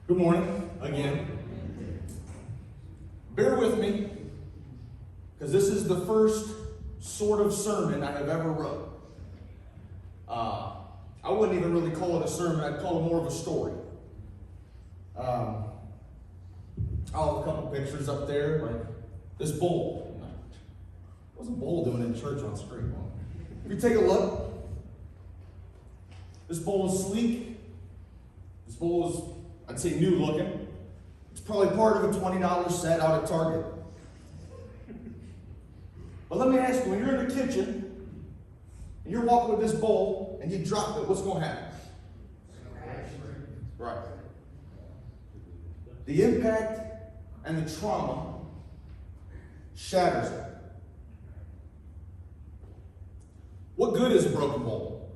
Good morning again. Bear with me, because this is the first sort of sermon I have ever wrote. I wouldn't even really call it a sermon, I'd call it more of a story. I'll have a couple pictures up there, like this bowl. What's a bowl doing in church on screen? If you take a look, this bowl is sleek. This bowl is, I'd say, new looking. It's probably part of a $20 set out at Target. But let me ask you, when you're in the kitchen and you're walking with this bowl and you drop it, what's going to happen? Right. The impact and the trauma shatters it. What good is a broken bowl?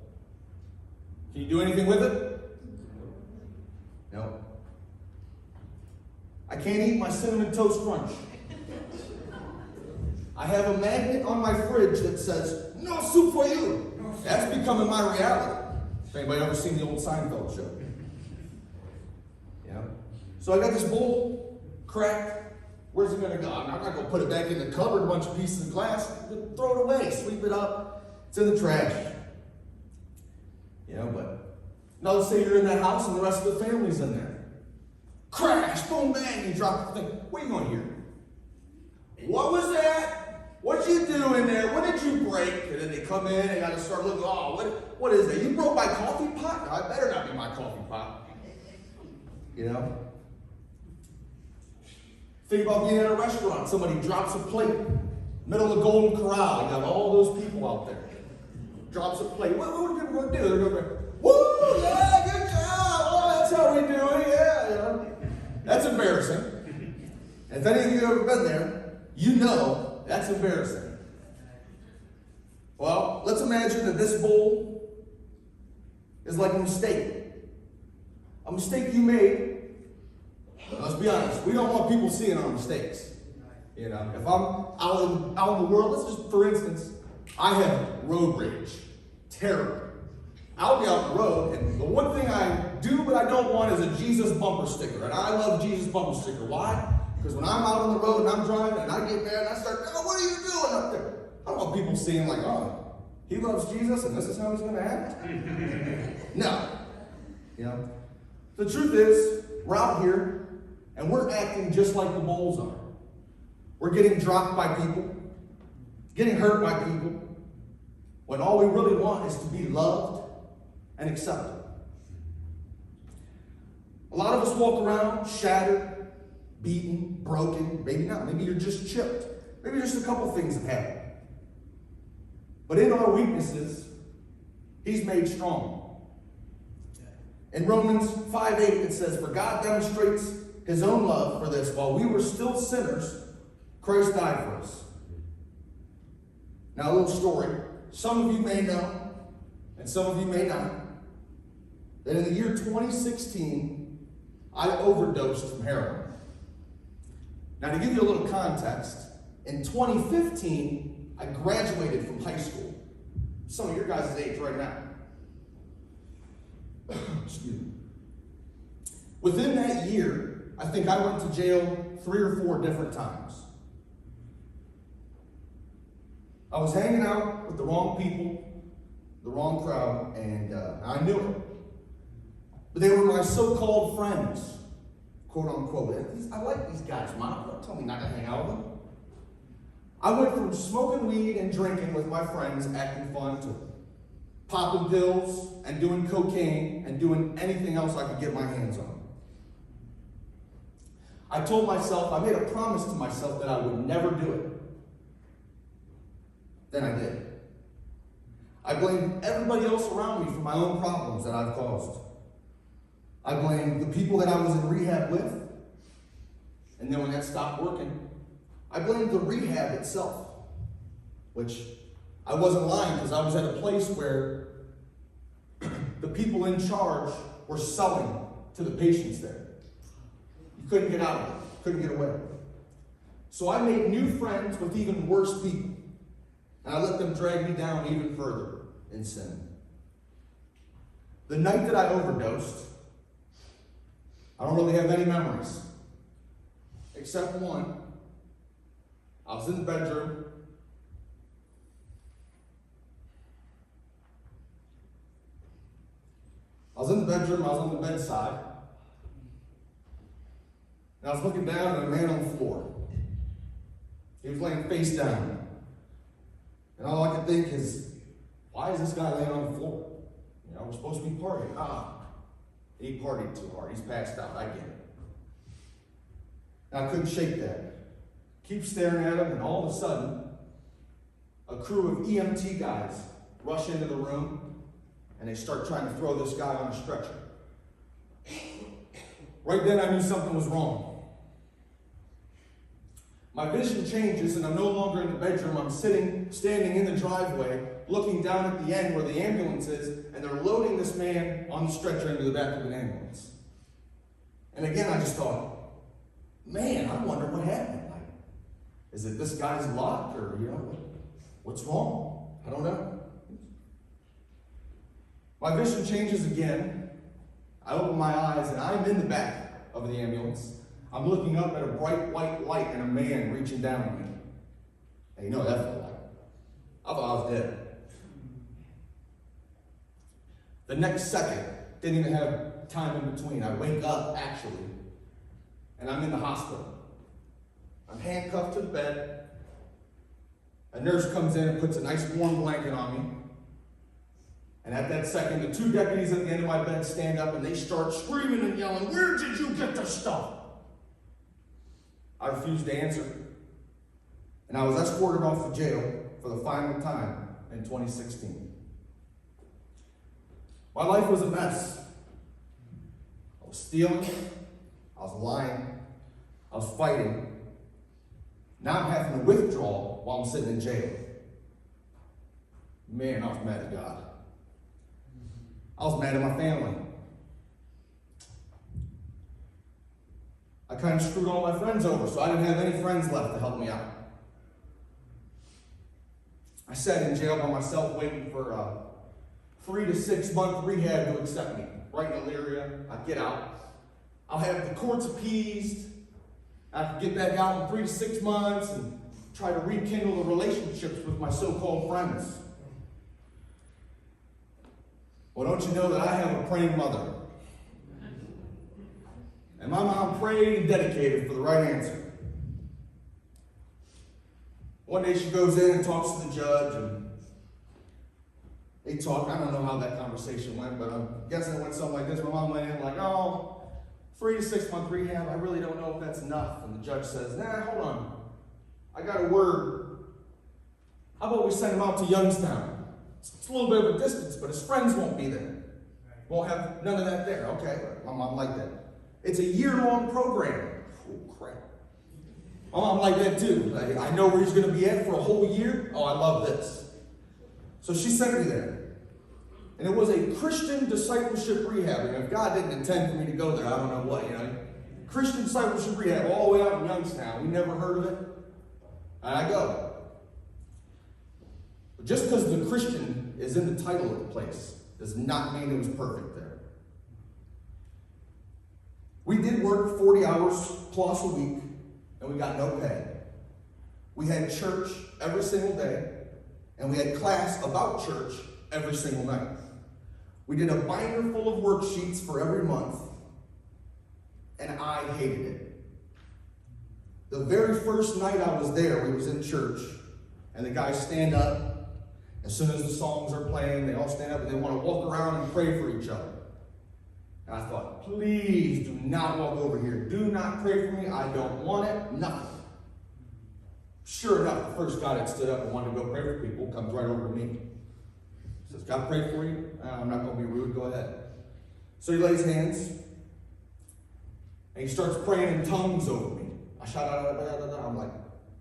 Can you do anything with it? No. I can't eat my Cinnamon Toast Crunch. I have a magnet on my fridge that says, "No soup for you." That's becoming my reality. If anybody ever seen the old Seinfeld show? Yeah. So I got this bowl cracked. Where's it going to go? I'm not going to put it back in the cupboard, a bunch of pieces of glass. Throw it away, sweep it up. It's in the trash. But now let's say you're in that house and the rest of the family's in there. Crash, boom, bang, you drop the thing. What are you going to hear? What was that? What'd you do in there? What did you break? And then they come in and got to start looking, what is that? You broke my coffee pot? No, it better not be my coffee pot. Think about being at a restaurant. Somebody drops a plate. Middle of Golden Corral. You got all those people out there. Drops a plate. What are people going to do? They're going to go, "Woo, yeah, good job. Oh, that's how we do it. Yeah. That's embarrassing. If any of you have ever been there, you know that's embarrassing. Well, let's imagine that this bowl is like a mistake. A mistake you made. Let's be honest, we don't want people seeing our mistakes. If I'm out in the world, let's just, for instance, I have road rage. Terrible. I'll be out on the road, and the one thing I do but I don't want is a Jesus bumper sticker. And I love Jesus bumper sticker. Why? Because when I'm out on the road and I'm driving and I get mad and I start, "What are you doing up there?" I don't want people seeing like, "Oh, he loves Jesus and this is how he's going to act." No. The truth is, we're out here and we're acting just like the bowls are. We're getting dropped by people, getting hurt by people, when all we really want is to be loved and accepted. A lot of us walk around shattered, beaten, broken. Maybe not. Maybe you're just chipped. Maybe just a couple things have happened. But in our weaknesses, He's made strong. In Romans 5:8 it says, "For God demonstrates His own love for this. While we were still sinners, Christ died for us." Now a little story. Some of you may know, and some of you may not, that in the year 2016, I overdosed from heroin. Now, to give you a little context, in 2015, I graduated from high school. Some of your guys' age right now. Excuse me. Within that year, I think I went to jail 3 or 4 different times. I was hanging out with the wrong people, the wrong crowd, and I knew it. But they were my so-called friends, quote unquote. I like these guys, Mom. Don't tell me not to hang out with them. I went from smoking weed and drinking with my friends, acting fun, to popping pills and doing cocaine and doing anything else I could get my hands on. I told myself, I made a promise to myself that I would never do it. Then I did. I blamed everybody else around me for my own problems that I've caused. I blamed the people that I was in rehab with. And then when that stopped working, I blamed the rehab itself. Which I wasn't lying, because I was at a place where the people in charge were selling to the patients there. You couldn't get out of it. Couldn't get away. So I made new friends with even worse people. And I let them drag me down even further in sin. The night that I overdosed, I don't really have any memories, except one. I was in the bedroom. I was on the bedside. And I was looking down at a man on the floor. He was laying face down. And all I could think is, why is this guy laying on the floor? We're supposed to be partying. He partied too hard. He's passed out. I get it. And I couldn't shake that. Keep staring at him, and all of a sudden, a crew of EMT guys rush into the room, and they start trying to throw this guy on a stretcher. Right then, I knew something was wrong. My vision changes, and I'm no longer in the bedroom. I'm standing in the driveway, looking down at the end where the ambulance is, and they're loading this man on the stretcher into the back of an ambulance. And again, I just thought, man, I wonder what happened. Is it this guy's luck, or, what's wrong? I don't know. My vision changes again. I open my eyes, and I'm in the back of the ambulance. I'm looking up at a bright white light and a man reaching down at me. And you know what that felt like. I thought I was dead. The next second, didn't even have time in between. I wake up, actually, and I'm in the hospital. I'm handcuffed to the bed. A nurse comes in and puts a nice warm blanket on me. And at that second, the two deputies at the end of my bed stand up and they start screaming and yelling, "Where did you get this stuff?" I refused to answer. And I was escorted off to jail for the final time in 2016. My life was a mess. I was stealing. I was lying. I was fighting. Now I'm having to withdraw while I'm sitting in jail. Man, I was mad at God. I was mad at my family. I kind of screwed all my friends over, so I didn't have any friends left to help me out. I sat in jail by myself waiting for a 3 to 6 month rehab to accept me. Right in Elyria, I get out. I'll have the courts appeased. I can get back out in 3 to 6 months and try to rekindle the relationships with my so-called friends. Well, don't you know that I have a praying mother? And my mom prayed and dedicated for the right answer. One day she goes in and talks to the judge, and they talk. I don't know how that conversation went, but I'm guessing it went something like this. My mom went in like, 3 to 6 month rehab, I really don't know if that's enough. And the judge says, hold on. I got a word. How about we send him out to Youngstown? It's a little bit of a distance, but his friends won't be there. Won't have none of that there. Okay, my mom liked that. It's a year-long program. Oh, crap. My mom liked that too. I know where he's going to be at for a whole year. Oh, I love this. So she sent me there. And it was a Christian discipleship rehab. And if God didn't intend for me to go there, I don't know what, Christian discipleship rehab all the way out in Youngstown. We never heard of it. And I go. But just because the Christian is in the title of the place does not mean it was perfect there. We did work 40 hours plus a week, and we got no pay. We had church every single day, and we had class about church every single night. We did a binder full of worksheets for every month, and I hated it. The very first night I was there, we was in church, and the guys stand up. As soon as the songs are playing, they all stand up and they want to walk around and pray for each other. And I thought, please do not walk over here. Do not pray for me. I don't want it. Nothing. Sure enough, the first guy that stood up and wanted to go pray for people comes right over to me. He says, God pray for you? I'm not going to be rude. Go ahead. So he lays hands. And he starts praying in tongues over me. I shout out. I'm like,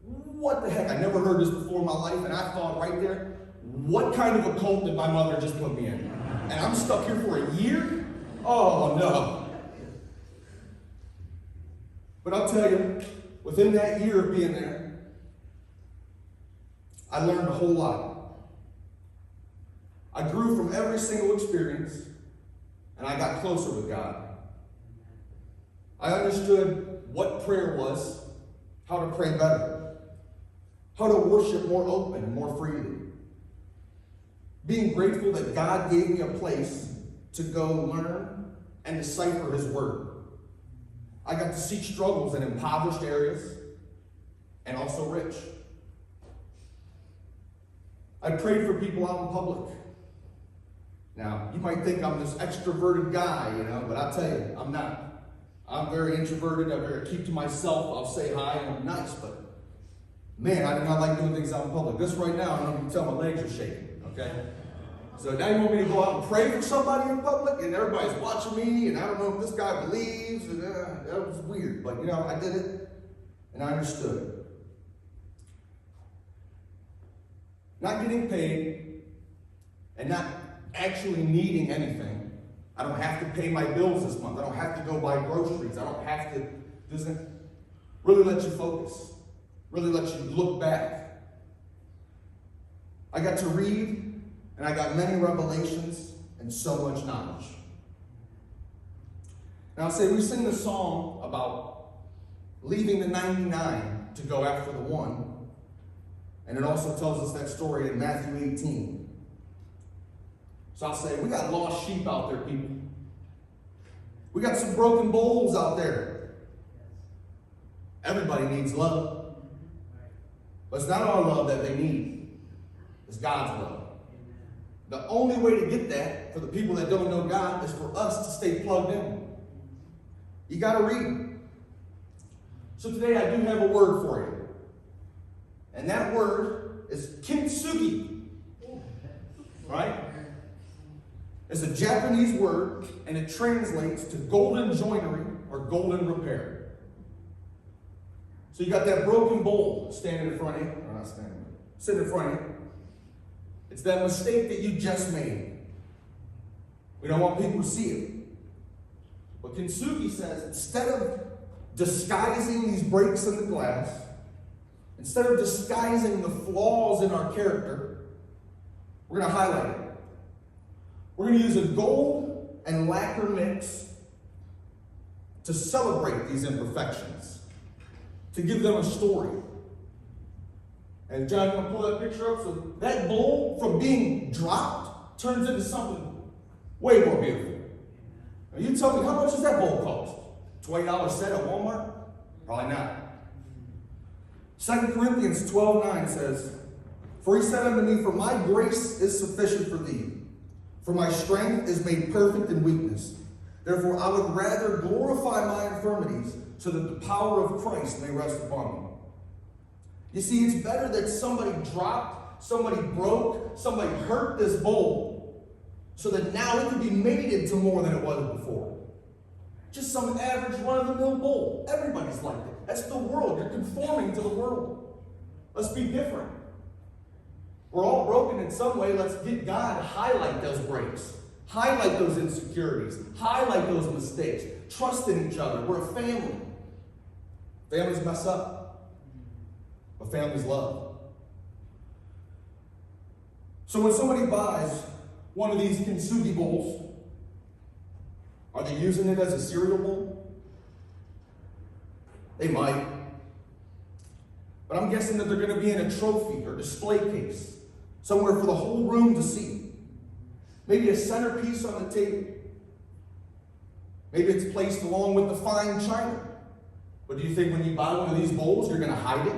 what the heck? I never heard this before in my life. And I thought right there, what kind of a cult did my mother just put me in? And I'm stuck here for a year? Oh, no. But I'll tell you, within that year of being there, I learned a whole lot. I grew from every single experience, and I got closer with God. I understood what prayer was, how to pray better, how to worship more open and more freely. Being grateful that God gave me a place to go learn and decipher his word. I got to see struggles in impoverished areas and also rich. I prayed for people out in public. Now, you might think I'm this extroverted guy, but I'll tell you, I'm not. I'm very introverted. I very keep to myself. I'll say hi and I'm nice, but man, I do not like doing things out in public. This right now, I don't know if you can tell my legs are shaking, okay? So now you want me to go out and pray for somebody in public, and everybody's watching me, and I don't know if this guy believes, and that was weird. But, I did it, and I understood. Not getting paid, and not actually needing anything. I don't have to pay my bills this month. I don't have to go buy groceries. I don't have to, doesn't really let you focus, really let you look back. I got to read, and I got many revelations and so much knowledge. Now, say we sing this song about leaving the 99 to go after the one, and it also tells us that story in Matthew 18. So I'll say, we got lost sheep out there, people. We got some broken bowls out there. Everybody needs love. But it's not our love that they need. It's God's love. The only way to get that for the people that don't know God is for us to stay plugged in. You got to read. So today I do have a word for you. And that word is kintsugi. Right? It's a Japanese word, and it translates to golden joinery or golden repair. So you got that broken bowl standing in front of you, or not standing, sitting in front of you. It's that mistake that you just made. We don't want people to see it. But Kintsugi says, instead of disguising these breaks in the glass, instead of disguising the flaws in our character, we're going to highlight it. We're going to use a gold and lacquer mix to celebrate these imperfections, to give them a story. And John, you want to pull that picture up? So that bowl, from being dropped, turns into something way more beautiful. Now you tell me, how much does that bowl cost? $20 set at Walmart? Probably not. 2 Corinthians 12:9 says, "For he said unto me, for my grace is sufficient for thee. For my strength is made perfect in weakness. Therefore I would rather glorify my infirmities, so that the power of Christ may rest upon me." You see, it's better that somebody dropped, somebody broke, somebody hurt this bowl, so that now it can be made into more than it was before. Just some average run-of-the-mill bowl. Everybody's like that. That's the world. You're conforming to the world. Let's be different. We're all broken in some way. Let's get God to highlight those breaks. Highlight those insecurities. Highlight those mistakes. Trust in each other. We're a family. Families mess up, but families love. So when somebody buys one of these kintsugi bowls, are they using it as a cereal bowl? They might. But I'm guessing that they're going to be in a trophy or display case, somewhere for the whole room to see. Maybe a centerpiece on the table. Maybe it's placed along with the fine china. But do you think when you buy one of these bowls, you're going to hide it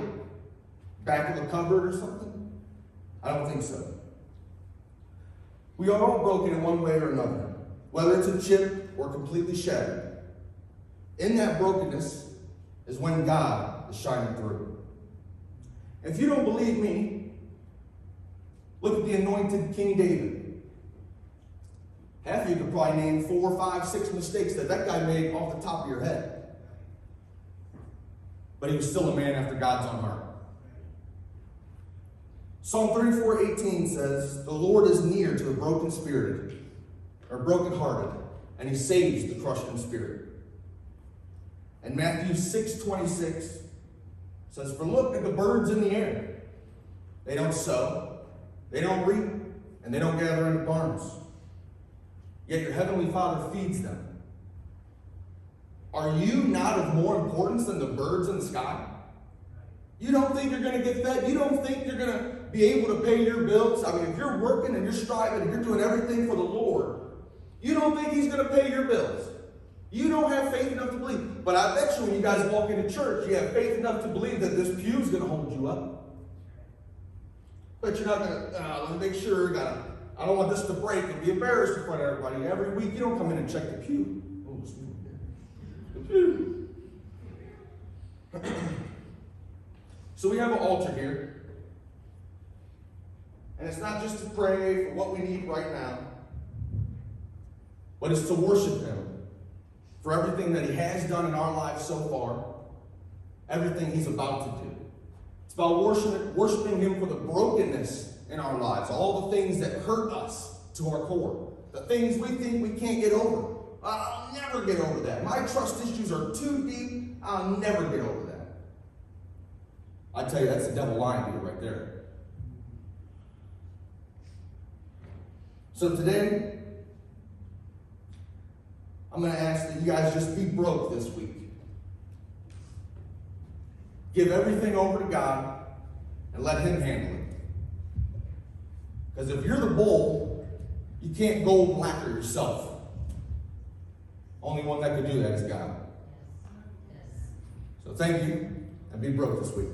back in the cupboard or something? I don't think so. We are all broken in one way or another, whether it's a chip or completely shattered. In that brokenness is when God is shining through. If you don't believe me, look at the anointed King David. Half of you could probably name 4, 5, 6 mistakes that guy made off the top of your head. But he was still a man after God's own heart. Psalm 34:18 says, "The Lord is near to the brokenhearted, and he saves the crushed in spirit." And Matthew 6:26 says, "For look at the birds in the air. They don't sow, they don't reap, and they don't gather in the barns. Yet your heavenly Father feeds them. Are you not of more importance than the birds in the sky? You don't think you're going to get fed? You don't think you're going to be able to pay your bills? I mean, if you're working and you're striving and you're doing everything for the Lord, you don't think he's going to pay your bills. You don't have faith enough to believe. But I bet you when you guys walk into church, you have faith enough to believe that this pew's going to hold you up. But you're not going to, let me make sure, I don't want this to break and be embarrassed in front of everybody. Every week, you don't come in and check the pew. Oh, the pew. So we have an altar here. And it's not just to pray for what we need right now, but it's to worship him for everything that he has done in our lives so far, everything he's about to do. It's about worshiping him for the brokenness in our lives, all the things that hurt us to our core, the things we think we can't get over. I'll never get over that. My trust issues are too deep. I'll never get over that. I tell you, that's the devil lying to you right there. So today, I'm going to ask that you guys just be broke this week. Give everything over to God and let him handle it. Because if you're the bull, you can't gold lacquer yourself. Only one that can do that is God. So thank you, and be broke this week.